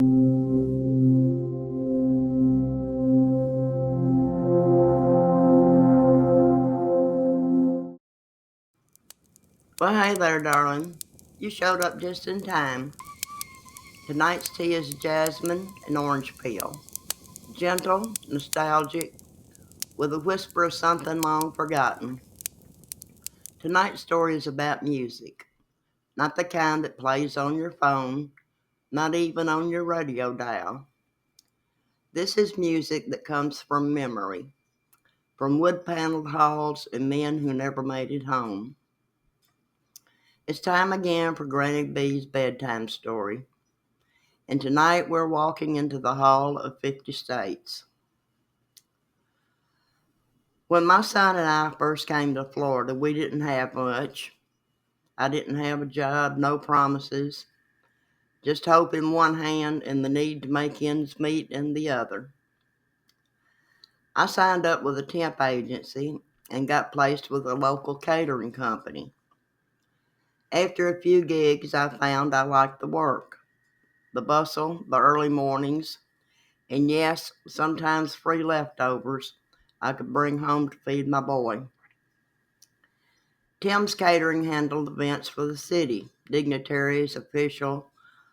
Well, hey there, darling. You showed up just in time. Tonight's tea is jasmine and orange peel. Gentle, nostalgic, with a whisper of something long forgotten. Tonight's story is about music. Not the kind that plays on your phone, not even on your radio dial. This is music that comes from memory, from wood paneled halls and men who never made it home. It's time again for Granny B's bedtime story. And tonight we're walking into the Hall of 50 States. When my son and I first came to Florida, we didn't have much. I didn't have a job, no promises, just hope in one hand and the need to make ends meet in the other. I signed up with a temp agency and got placed with a local catering company. After a few gigs, I found I liked the work, the bustle, the early mornings, and yes, sometimes free leftovers I could bring home to feed my boy. Tim's Catering handled events for the city, dignitaries, official,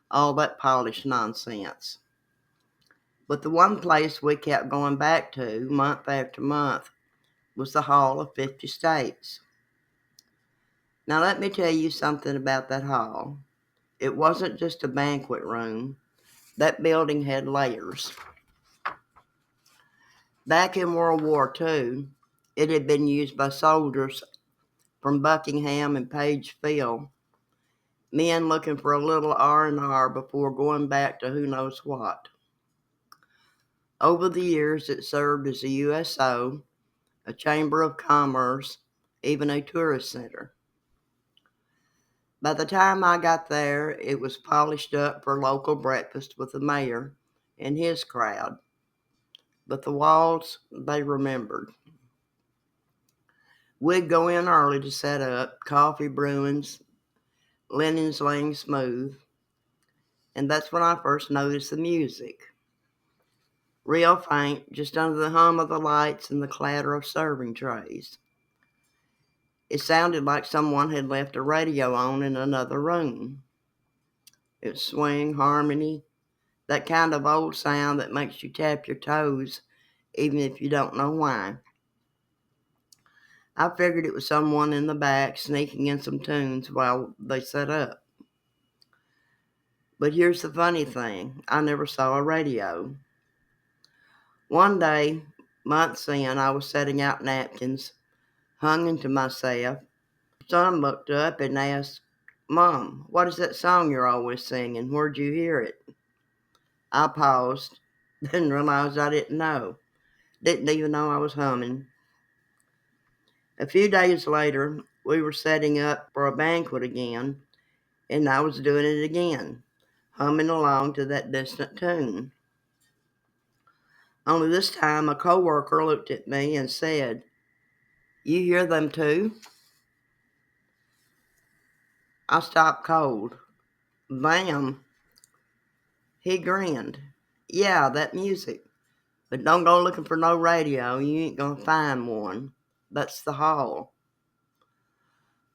all that polished nonsense. But the one place we kept going back to month after month was the Hall of 50 States. Now let me tell you something about that hall. It wasn't just a banquet room. That building had layers. Back in World War II, it had been used by soldiers from Buckingham and Page Field, men looking for a little R&R before going back to who knows what. Over the years, it served as a USO, a chamber of commerce, even a tourist center. By the time I got there, it was polished up for local breakfast with the mayor and his crowd. But the walls, they remembered. We'd go in early to set up, coffee brewing, linens laying smooth, and that's when I first noticed the music. Real faint, just under the hum of the lights and the clatter of serving trays. It sounded like someone had left a radio on in another room. It swing, harmony, that kind of old sound that makes you tap your toes even if you don't know why. I figured it was someone in the back sneaking in some tunes while they set up. But here's the funny thing, I never saw a radio. One day, months in, I was setting out napkins, hung to myself. Son looked up and asked, "Mom, what is that song you're always singing? Where'd you hear it?" I paused, then realized I didn't know. Didn't even know I was humming. A few days later, we were setting up for a banquet again, and I was doing it again, humming along to that distant tune. Only this time, a coworker looked at me and said, "You hear them too?" I stopped cold. Them? He grinned. "Yeah, that music. But don't go looking for no radio. You ain't gonna find one. That's the hall."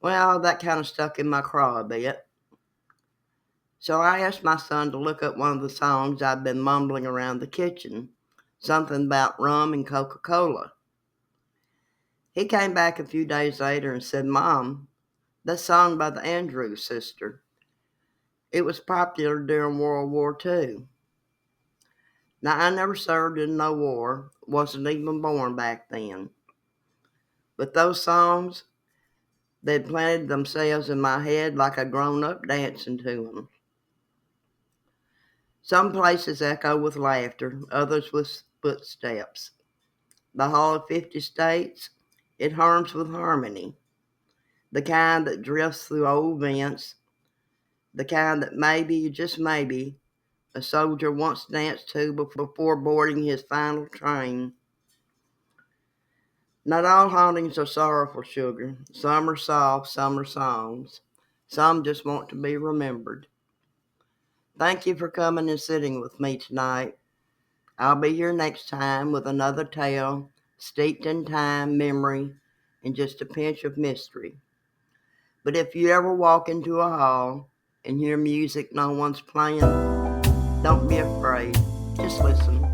Well, that kind of stuck in my craw a bit. So I asked my son to look up one of the songs I'd been mumbling around the kitchen, something about rum and Coca-Cola. He came back a few days later and said, "Mom, that's song by the Andrews sister. It was popular during World War II." Now, I never served in no war, wasn't even born back then. But those songs, they'd planted themselves in my head like a grown-up dancing to them. Some places echo with laughter, others with footsteps. The Hall of 50 States, it hums with harmony, the kind that drifts through old vents, the kind that maybe, just maybe, a soldier once danced to before boarding his final train. Not all hauntings are sorrowful, sugar. Some are soft, some are songs. Some just want to be remembered. Thank you for coming and sitting with me tonight. I'll be here next time with another tale steeped in time, memory, and just a pinch of mystery. But if you ever walk into a hall and hear music no one's playing, don't be afraid. Just listen.